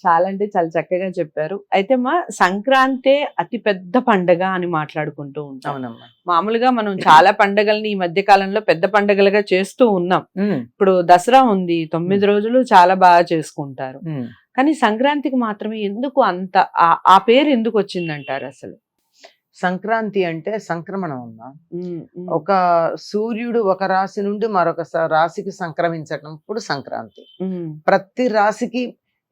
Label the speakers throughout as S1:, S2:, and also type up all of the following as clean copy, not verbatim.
S1: చాలా అంటే చాలా చక్కగా చెప్పారు. అయితే సంక్రాంతే అతి పెద్ద పండగ అని మాట్లాడుకుంటూ ఉంటాం.
S2: అవునమ్మా.
S1: మామూలుగా మనం చాలా పండగల్ని ఈ మధ్య కాలంలో పెద్ద పండగలుగా చేస్తూ ఉన్నాం. ఇప్పుడు దసరా ఉంది, 9 రోజులు చాలా బాగా చేసుకుంటారు. కానీ సంక్రాంతికి మాత్రమే ఎందుకు అంత ఆ పేరు ఎందుకు వచ్చిందంటారు అసలు?
S2: సంక్రాంతి అంటే సంక్రమణం అమ్మా. ఒక సూర్యుడు ఒక రాశి నుండి మరొక రాశికి సంక్రమించటప్పుడు సంక్రాంతి. ప్రతి రాశికి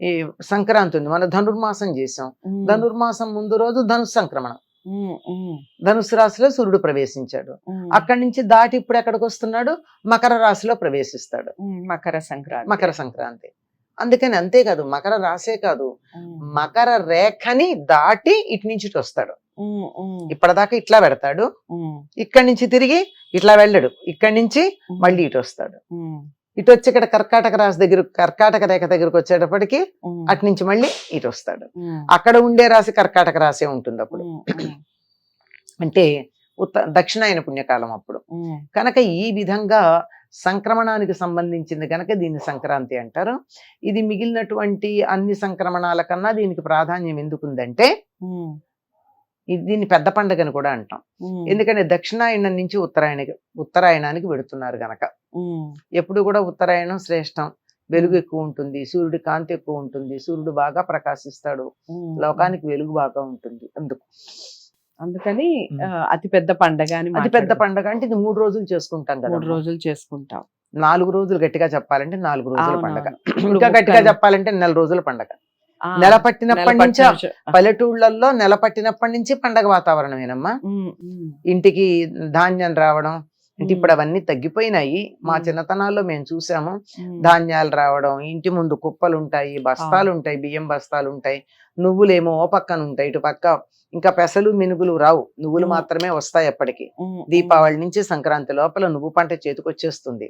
S2: ఈ సంక్రాంతి ఉంది. మనం ధనుర్మాసం చేసాం. ధనుర్మాసం ముందు రోజు ధనుసు సంక్రమణం. ధనుసు రాశిలో సూర్యుడు ప్రవేశించాడు. అక్కడి నుంచి దాటి ఇప్పుడు ఎక్కడికి వస్తున్నాడు? మకర రాశిలో ప్రవేశిస్తాడు. మకర సంక్రాంతి. అందుకని అంతేకాదు, మకర రాశే కాదు, మకర రేఖని దాటి ఇటు నుంచి ఇటు వస్తాడు. ఇప్పటిదాకా ఇట్లా పెడతాడు, ఇక్కడి నుంచి తిరిగి ఇట్లా వెళ్ళడు, ఇక్కడి నుంచి మళ్ళీ ఇటు వస్తాడు. ఇటు వచ్చి ఇక్కడ కర్కాటక రాశి దగ్గర, కర్కాటక రేఖ దగ్గరకు వచ్చేటప్పటికి అటు నుంచి మళ్ళీ ఇటు వస్తాడు. అక్కడ ఉండే రాశి కర్కాటక రాశి ఉంటుంది అప్పుడు. అంటే దక్షిణాయన పుణ్యకాలం అప్పుడు. కనుక ఈ విధంగా సంక్రమణానికి సంబంధించింది కనుక దీన్ని సంక్రాంతి అంటారు. ఇది మిగిలినటువంటి అన్ని సంక్రమణాల కన్నా దీనికి ప్రాధాన్యం ఎందుకుందంటే, దీన్ని పెద్ద పండుగని కూడా అంటాం. ఎందుకంటే దక్షిణాయనం నుంచి ఉత్తరాయణానికి వెడుతున్నారు గనక. ఎప్పుడు కూడా ఉత్తరాయణం శ్రేష్టం. వెలుగు ఎక్కువ ఉంటుంది, సూర్యుడి కాంతి ఎక్కువ ఉంటుంది, సూర్యుడు బాగా ప్రకాశిస్తాడు, లోకానికి వెలుగు బాగా ఉంటుంది.
S1: అందుకని అతి పెద్ద పండగ అని.
S2: అతి పెద్ద పండగ అంటే ఇది 3 రోజులు చేసుకుంటాం కదా.
S1: 3 రోజులు చేసుకుంటాం.
S2: 4 రోజులు గట్టిగా చెప్పాలంటే 4 రోజుల పండగ. ఇంకా గట్టిగా చెప్పాలంటే 4 రోజుల పండగ. నెల పట్టినప్పటి నుంచి పల్లెటూళ్ళల్లో నెల పట్టినప్పటి నుంచి పండగ వాతావరణమేనమ్మా. ఇంటికి ధాన్యం రావడం, అంటే ఇప్పుడు అవన్నీ తగ్గిపోయినాయి. మా చిన్నతనాల్లో మేము చూసాము. ధాన్యాలు రావడం, ఇంటి ముందు కుప్పలు ఉంటాయి, బస్తాలు ఉంటాయి, బియ్యం బస్తాలు ఉంటాయి, నువ్వులేమో ఓ పక్కన ఉంటాయి, ఇటు పక్క ఇంకా పెసలు మినుగులు రావు, నువ్వులు మాత్రమే వస్తాయి ఎప్పటికీ. దీపావళి నుంచి సంక్రాంతి లోపల నువ్వు పంట చేతికొచ్చేస్తుంది.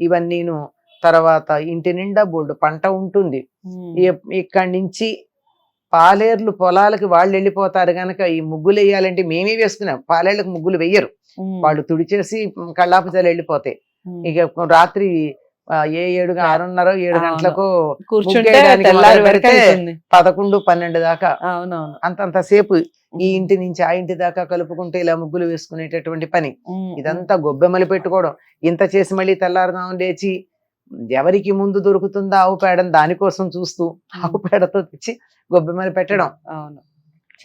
S2: ఇవన్నీను తర్వాత ఇంటి నిండా బోల్డు పంట ఉంటుంది. ఇక్కడి నుంచి పాలేర్లు పొలాలకి వాళ్ళు వెళ్ళిపోతారు గనక ఈ ముగ్గులు వేయాలంటే మేమే వేసుకున్నాం. పాలేర్లకు ముగ్గులు వెయ్యరు, వాళ్ళు తుడిచేసి కళ్ళాపుజాలు వెళ్ళిపోతాయి. ఇక రాత్రి 6:30 7 గంటలకు కూర్చుంటే 11-12 దాకా అంతసేపు ఈ ఇంటి నుంచి ఆ ఇంటి దాకా కలుపుకుంటే ఇలా ముగ్గులు వేసుకునేటటువంటి పని. ఇదంతా గొబ్బెమ్మలు పెట్టుకోవడం, ఇంత చేసి మళ్ళీ తెల్లారుదాం లేచి ఎవరికి ముందు దొరుకుతుందో ఆవు పేడని దానికోసం చూస్తూ ఆవు పేడతో తెచ్చి గొబ్బెమ్మలు పెట్టడం.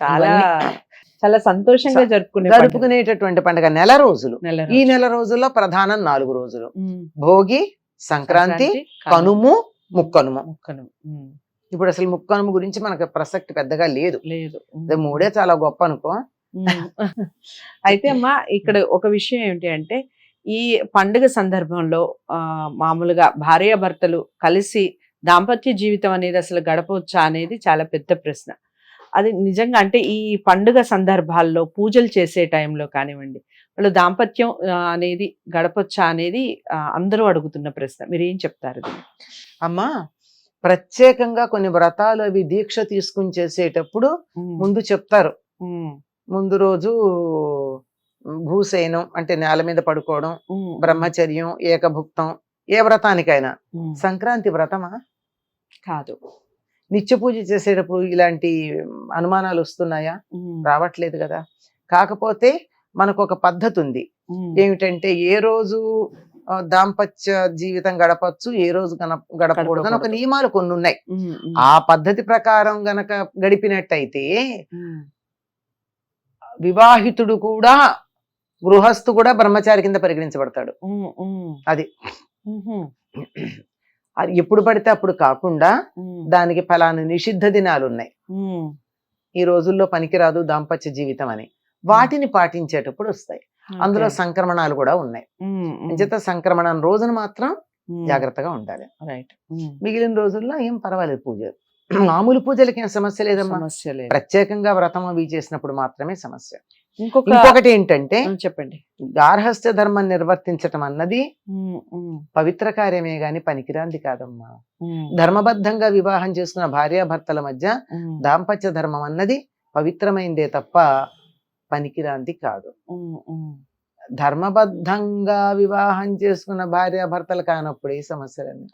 S1: చాలా చాలా సంతోషంగా
S2: జరుపుకునేటటువంటి పండుగ. నెల రోజులు. ఈ నెల రోజుల్లో ప్రధానం 4 రోజులు: భోగి, సంక్రాంతి, కనుము, ముక్కనుము. ఇప్పుడు అసలు ముక్కనుము గురించి మనకు ప్రసక్తి పెద్దగా లేదు. 3 చాలా గొప్ప అనుకో.
S1: అయితే అమ్మా ఇక్కడ ఒక విషయం ఏంటి అంటే, ఈ పండుగ సందర్భంలో మామూలుగా భార్యాభర్తలు కలిసి దాంపత్య జీవితం అనేది అసలు గడపవచ్చా అనేది చాలా పెద్ద ప్రశ్న. అది నిజంగా అంటే ఈ పండుగ సందర్భాల్లో పూజలు చేసే టైంలో కానివ్వండి, వాళ్ళు దాంపత్యం అనేది గడపొచ్చా అనేది అందరూ అడుగుతున్న ప్రశ్న. మీరు ఏం చెప్తారు?
S2: అమ్మా, ప్రత్యేకంగా కొన్ని వ్రతాలు అవి దీక్ష తీసుకుని చేసేటప్పుడు ముందు చెప్తారు. ముందు రోజు భూసేనం అంటే నేల మీద పడుకోవడం, బ్రహ్మచర్యం, ఏకభుక్తం. ఏ వ్రతానికైనా. సంక్రాంతి వ్రతమా?
S1: కాదు.
S2: నిత్య పూజ చేసేటప్పుడు ఇలాంటి అనుమానాలు వస్తున్నాయా? రావట్లేదు కదా. కాకపోతే మనకు ఒక పద్ధతి ఉంది. ఏమిటంటే ఏ రోజు దాంపత్య జీవితం గడపచ్చు, ఏ రోజు గడపకూడదు అని ఒక నియమాలు కొన్ని ఉన్నాయి. ఆ పద్ధతి ప్రకారం గనక గడిపినట్టయితే వివాహితుడు కూడా, గృహస్థు కూడా బ్రహ్మచారి కింద పరిగణించబడతాడు. అది ఎప్పుడు పడితే అప్పుడు కాకుండా దానికి ఫలానా నిషిద్ధ దినాలు ఉన్నాయి. ఈ రోజుల్లో పనికిరాదు దాంపత్య జీవితం అని, వాటిని పాటించేటప్పుడు వస్తాయి. అందులో సంక్రమణాలు కూడా ఉన్నాయి. అంచేత సంక్రమణం రోజున మాత్రం జాగ్రత్తగా ఉండాలి. మిగిలిన రోజుల్లో ఏం పర్వాలేదు. పూజ మామూలు పూజలకి ఏం సమస్య లేదమ్మా. ప్రత్యేకంగా వ్రతం అవి చేసినప్పుడు మాత్రమే సమస్య. ఇంకొకటి ఏంటంటే,
S1: చెప్పండి,
S2: గార్హస్థ్య ధర్మం నిర్వర్తించటం అన్నది పవిత్ర కార్యమే గాని పనికిరాంది కాదమ్మా. ధర్మబద్ధంగా వివాహం చేసుకున్న భార్యాభర్తల మధ్య దాంపత్య ధర్మం అన్నది పవిత్రమైందే తప్ప పనికిరాంది కాదు. ధర్మబద్ధంగా వివాహం చేసుకున్న భార్యాభర్తలు కానప్పుడు ఈ సమస్యలన్నీ.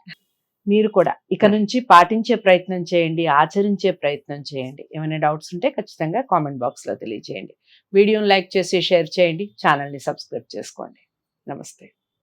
S1: మీరు కూడా ఇక నుంచి పాటించే ప్రయత్నం చేయండి, ఆచరించే ప్రయత్నం చేయండి. ఏమైనా డౌట్స్ ఉంటే ఖచ్చితంగా కామెంట్ బాక్స్లో తెలియజేయండి. వీడియోని లైక్ చేసి షేర్ చేయండి, ఛానల్ని సబ్స్క్రైబ్ చేసుకోండి. నమస్తే.